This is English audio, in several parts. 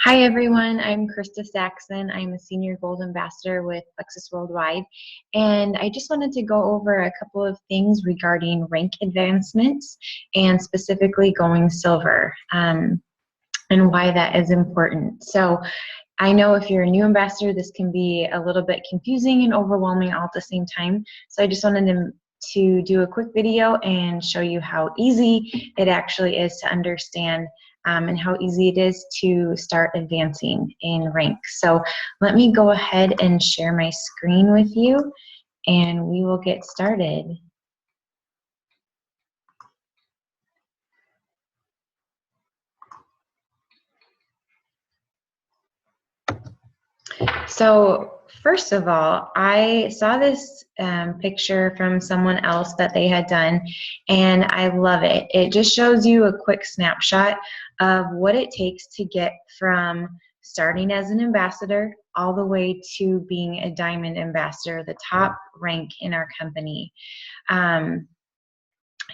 Hi everyone, I'm Krista Saxon. I'm a Senior Gold Ambassador with Plexus Worldwide, and I just wanted to go over a couple of things regarding rank advancements and specifically going silver and why that is important. So I know if you're a new ambassador, this can be a little bit confusing and overwhelming all at the same time. So I just wanted to do a quick video and show you how easy it actually is to understand and how easy it is to start advancing in rank. So let me go ahead and share my screen with you and we will get started. So first of all, I saw this picture from someone else that they had done, and I love it. It just shows you a quick snapshot of what it takes to get from starting as an ambassador all the way to being a diamond ambassador, the top rank in our company. And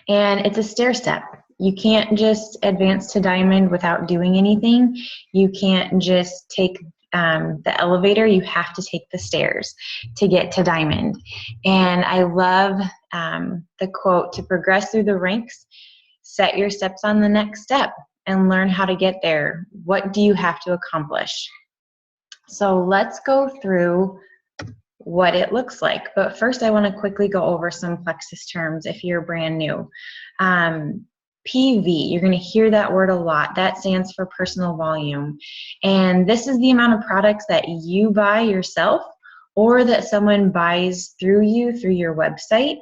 it's a stair step. You can't just advance to diamond without doing anything. You can't just take the elevator. You have to take the stairs to get to diamond. And I love the quote, "To progress through the ranks, set your steps on the next step and learn how to get there. What do you have to accomplish?" So let's go through what it looks like. But first, I want to quickly go over some Plexus terms if you're brand new. PV, you're going to hear that word a lot. That stands for personal volume. And this is the amount of products that you buy yourself or that someone buys through you through your website.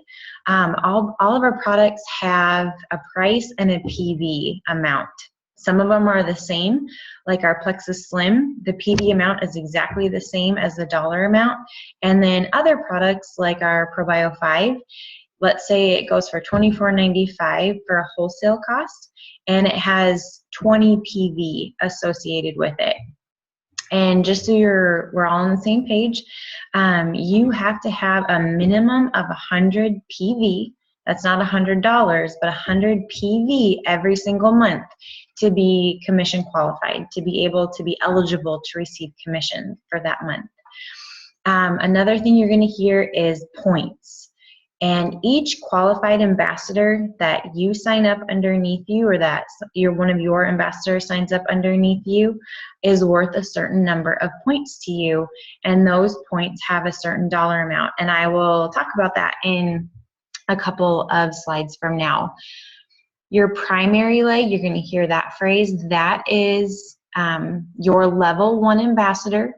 All of our products have a price and a PV amount. Some of them are the same, like our Plexus Slim. The PV amount is exactly the same as the dollar amount. And then other products like our ProBio 5, let's say it goes for $24.95 for a wholesale cost, and it has 20 PV associated with it. And just so we're all on the same page, you have to have a minimum of 100 PV. That's not $100, but 100 PV every single month to be commission qualified, to be able to be eligible to receive commission for that month. Another thing you're going to hear is points. And each qualified ambassador that you sign up underneath you, or that one of your ambassadors signs up underneath you, is worth a certain number of points to you. And those points have a certain dollar amount. And I will talk about that in a couple of slides from now. Your primary leg, you're going to hear that phrase, that is your level 1 ambassador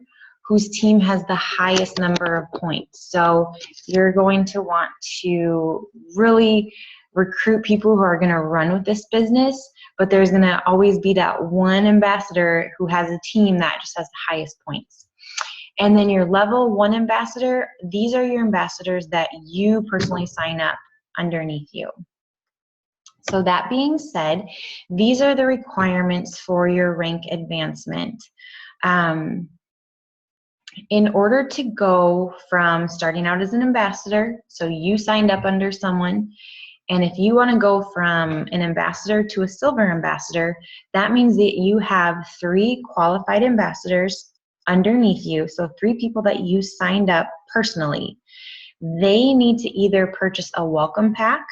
whose team has the highest number of points. So you're going to want to really recruit people who are going to run with this business, but there's going to always be that one ambassador who has a team that just has the highest points. And then your level 1 ambassador, these are your ambassadors that you personally sign up underneath you. So that being said, these are the requirements for your rank advancement. In order to go from starting out as an ambassador, so you signed up under someone, and if you want to go from an ambassador to a silver ambassador, that means that you have 3 qualified ambassadors underneath you, so 3 people that you signed up personally. They need to either purchase a welcome pack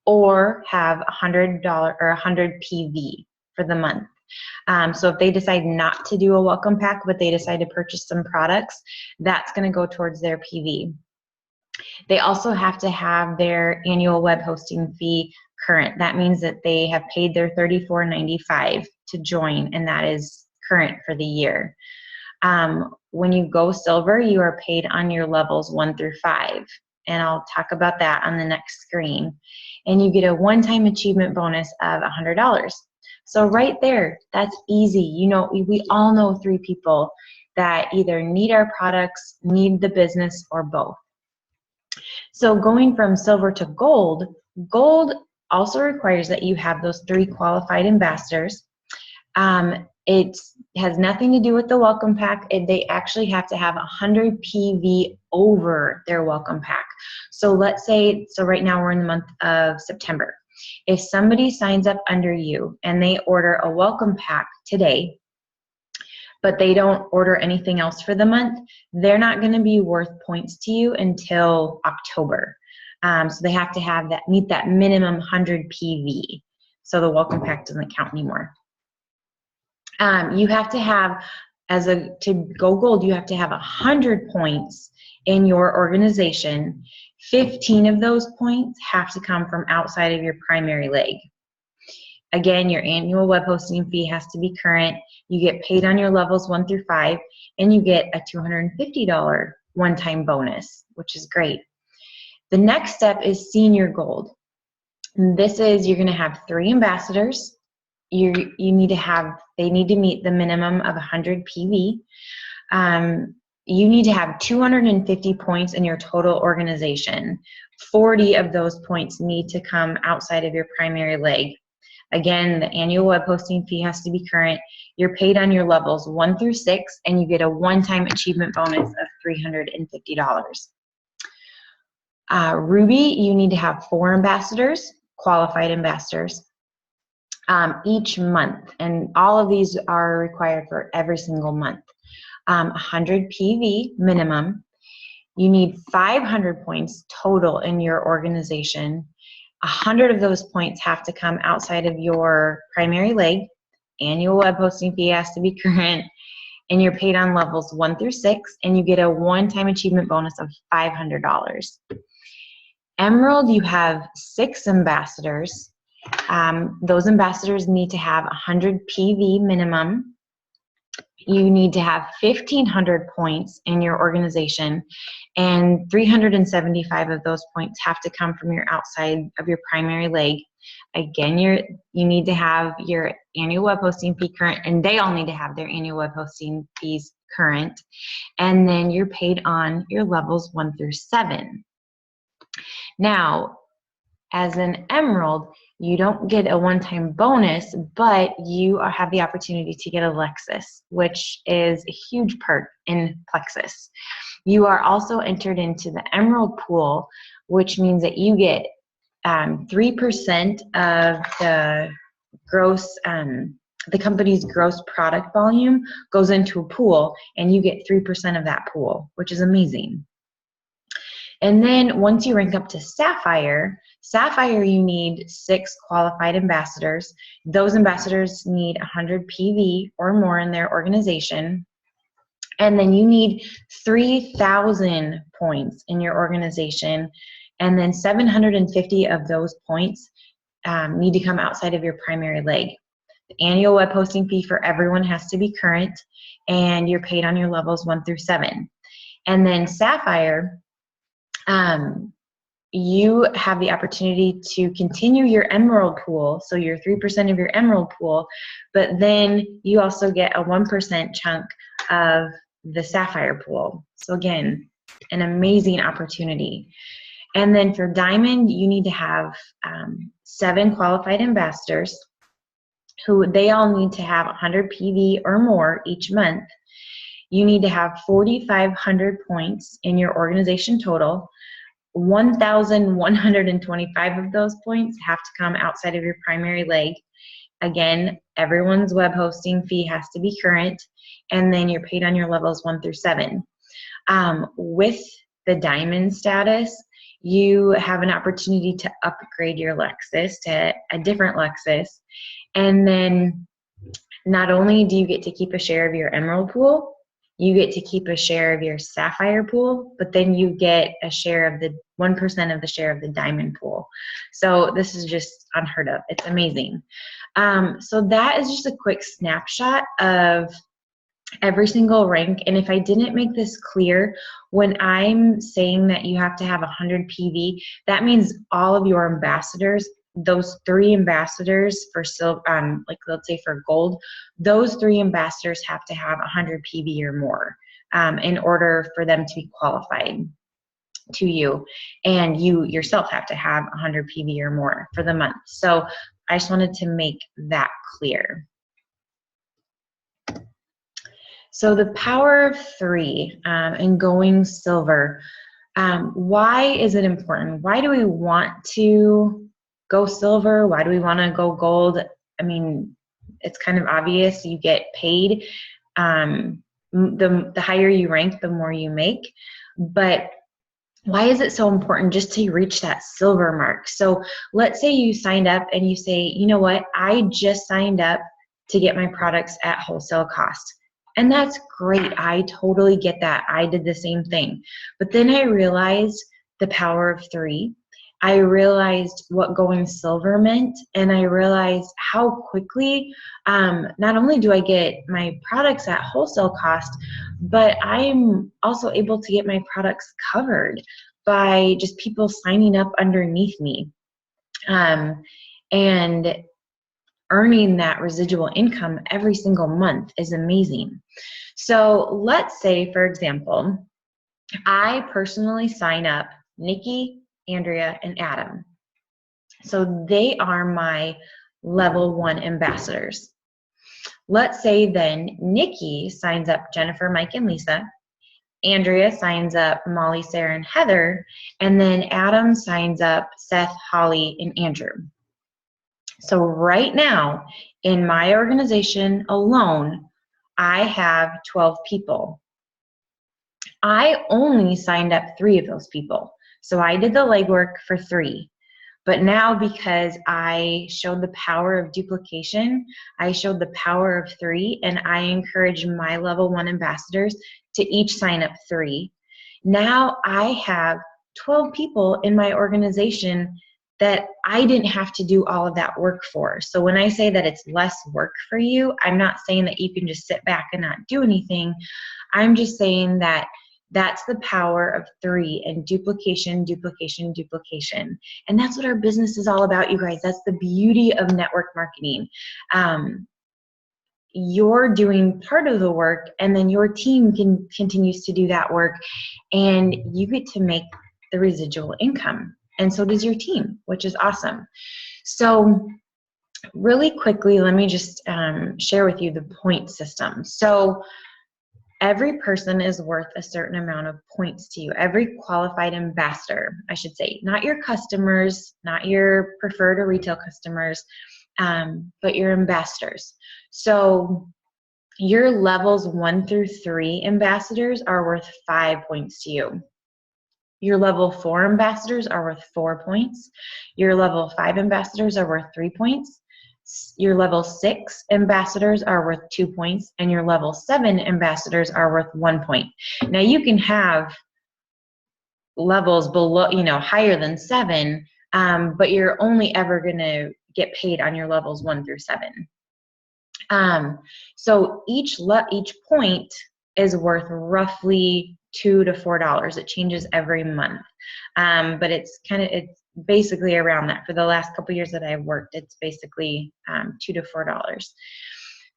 or have $100 or 100 PV for the month. So if they decide not to do a welcome pack, but they decide to purchase some products, that's going to go towards their PV. They also have to have their annual web hosting fee current. That means that they have paid their $34.95 to join, and that is current for the year. When you go silver, you are paid on your levels 1 through 5, and I'll talk about that on the next screen. And you get a one-time achievement bonus of $100. So right there, that's easy. You know, we all know 3 people that either need our products, need the business, or both. So going from silver to gold, gold also requires that you have those 3 qualified ambassadors. It has nothing to do with the welcome pack. They actually have to have 100 PV over their welcome pack. So let's say, so right now we're in the month of September. If somebody signs up under you and they order a welcome pack today, but they don't order anything else for the month, they're not going to be worth points to you until October. So they have to meet that minimum 100 PV. So the welcome pack doesn't count anymore. You have to have, to go gold, you have to have 100 points in your organization. 15 of those points have to come from outside of your primary leg. Again, your annual web hosting fee has to be current. You get paid on your levels 1 through 5, and you get a $250 one-time bonus, which is great. The next step is senior gold. And this is, you're going to have 3 ambassadors. They need to meet the minimum of 100 PV. You need to have 250 points in your total organization. 40 of those points need to come outside of your primary leg. Again, the annual web hosting fee has to be current. You're paid on your levels 1 through 6, and you get a one-time achievement bonus of $350. Ruby, you need to have 4 ambassadors, qualified ambassadors, each month, and all of these are required for every single month. 100 PV minimum. You need 500 points total in your organization. 100 of those points have to come outside of your primary leg. Annual web hosting fee has to be current, and you're paid on levels 1 through 6, and you get a one-time achievement bonus of $500. Emerald, you have 6 ambassadors. Those ambassadors need to have 100 PV minimum. You need to have 1,500 points in your organization, and 375 of those points have to come from your outside of your primary leg. Again, you need to have your annual web hosting fee current, and they all need to have their annual web hosting fees current. And then you're paid on your levels 1 through 7. Now, as an emerald, you don't get a one-time bonus, but you have the opportunity to get a Lexus, which is a huge perk in Plexus. You are also entered into the emerald pool, which means that you get 3% of the gross, the company's gross product volume goes into a pool, and you get 3% of that pool, which is amazing. And then once you rank up to Sapphire, you need 6 qualified ambassadors. Those ambassadors need 100 PV or more in their organization. And then you need 3,000 points in your organization. And then 750 of those points need to come outside of your primary leg. The annual web hosting fee for everyone has to be current, and you're paid on your levels 1 through 7. And then Sapphire, you have the opportunity to continue your emerald pool, so your 3% of your emerald pool, but then you also get a 1% chunk of the Sapphire pool. So again, an amazing opportunity. And then for Diamond, you need to have 7 qualified ambassadors who they all need to have 100 PV or more each month. You need to have 4,500 points in your organization total. 1,125 of those points have to come outside of your primary leg. Again, everyone's web hosting fee has to be current, and then you're paid on your levels 1 through 7. With the Diamond status, you have an opportunity to upgrade your Lexus to a different Lexus, and then not only do you get to keep a share of your emerald pool, you get to keep a share of your Sapphire pool, but then you get a share of the 1% of the share of the Diamond pool. So this is just unheard of. It's amazing. So that is just a quick snapshot of every single rank. And if I didn't make this clear, when I'm saying that you have to have 100 PV, that means all of your ambassadors, those 3 ambassadors for silver, like let's say for gold, those 3 ambassadors have to have 100 PV or more in order for them to be qualified to you, and you yourself have to have 100 PV or more for the month. So I just wanted to make that clear. So the power of 3 and going silver, why is it important? Why do we want to go silver? Why do we want to go gold? I mean, it's kind of obvious. You get paid the higher you rank, the more you make. But why is it so important just to reach that silver mark? So let's say you signed up and you say, you know what, I just signed up to get my products at wholesale cost. And that's great. I totally get that. I did the same thing. But then I realized the power of 3. I realized what going silver meant, and I realized how quickly, not only do I get my products at wholesale cost, but I'm also able to get my products covered by just people signing up underneath me, and earning that residual income every single month is amazing. So let's say, for example, I personally sign up Nikki, Andrea, and Adam. So they are my level 1 ambassadors. Let's say then Nikki signs up Jennifer, Mike, and Lisa. Andrea signs up Molly, Sarah, and Heather. And then Adam signs up Seth, Holly, and Andrew. So right now, in my organization alone, I have 12 people. I only signed up 3 of those people. So I did the legwork for 3. But now, because I showed the power of duplication, I showed the power of 3, and I encourage my level 1 ambassadors to each sign up 3. Now I have 12 people in my organization that I didn't have to do all of that work for. So when I say that it's less work for you, I'm not saying that you can just sit back and not do anything. I'm just saying that that's the power of 3 and duplication, duplication, duplication. And that's what our business is all about, you guys. That's the beauty of network marketing. You're doing part of the work, and then your team continues to do that work, and you get to make the residual income. And so does your team, which is awesome. So really quickly, let me just share with you the point system. So every person is worth a certain amount of points to you. Every qualified ambassador, I should say, not your customers, not your preferred or retail customers, but your ambassadors. So your levels 1 through 3 ambassadors are worth 5 points to you. Your level 4 ambassadors are worth 4 points. Your level 5 ambassadors are worth 3 points. Your level 6 ambassadors are worth 2 points, and your level 7 ambassadors are worth 1 point. Now you can have levels below, higher than 7, but you're only ever going to get paid on your levels 1 through 7. So each point is worth roughly $2 to $4. It changes every month, but it's basically around that. For the last couple years that I've worked, it's basically $2 to $4.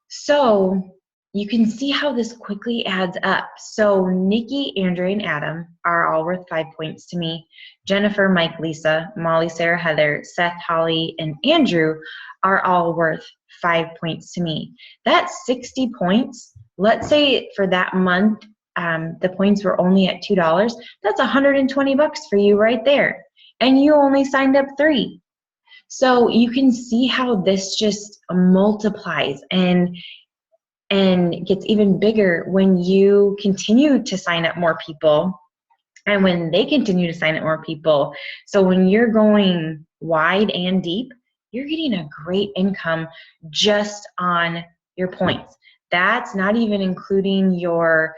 So you can see how this quickly adds up. So Nikki, Andrea, and Adam are all worth 5 points to me. Jennifer, Mike, Lisa, Molly, Sarah, Heather, Seth, Holly, and Andrew are all worth 5 points to me. That's 60 points. Let's say for that month, the points were only at $2. That's $120 for you right there. And you only signed up 3. So you can see how this just multiplies and gets even bigger when you continue to sign up more people and when they continue to sign up more people. So when you're going wide and deep, you're getting a great income just on your points. That's not even including your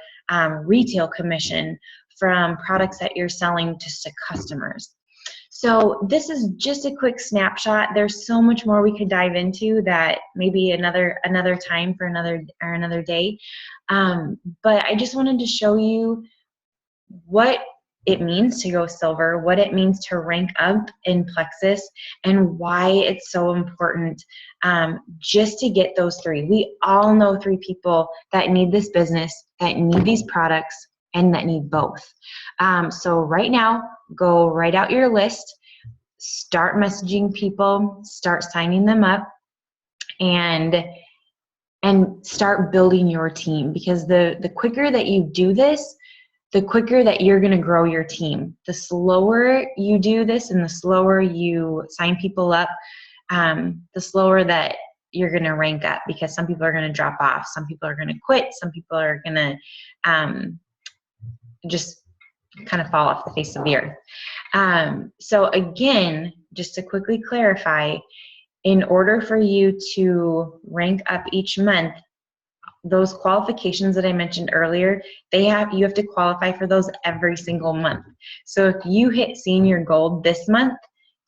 retail commission from products that you're selling just to customers. So this is just a quick snapshot. There's so much more we could dive into that maybe another time for another day. But I just wanted to show you what it means to go silver, what it means to rank up in Plexus, and why it's so important just to get those 3. We all know 3 people that need this business, that need these products, and that need both. So right now, go write out your list, start messaging people, start signing them up, and start building your team, because the quicker that you do this, the quicker that you're going to grow your team. The slower you do this and the slower you sign people up, the slower that you're going to rank up, because some people are going to drop off, some people are going to quit, some people are going to just kind of fall off the face of the earth. So again, just to quickly clarify, in order for you to rank up each month, those qualifications that I mentioned earlier, you have to qualify for those every single month. So if you hit senior gold this month,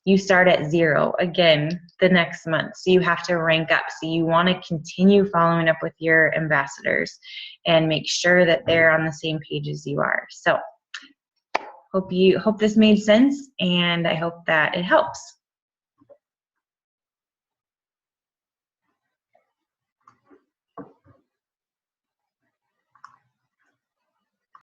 you start at 0 again the next month. So you have to rank up. So you want to continue following up with your ambassadors and make sure that they're on the same page as you are. So hope this made sense, and I hope that it helps.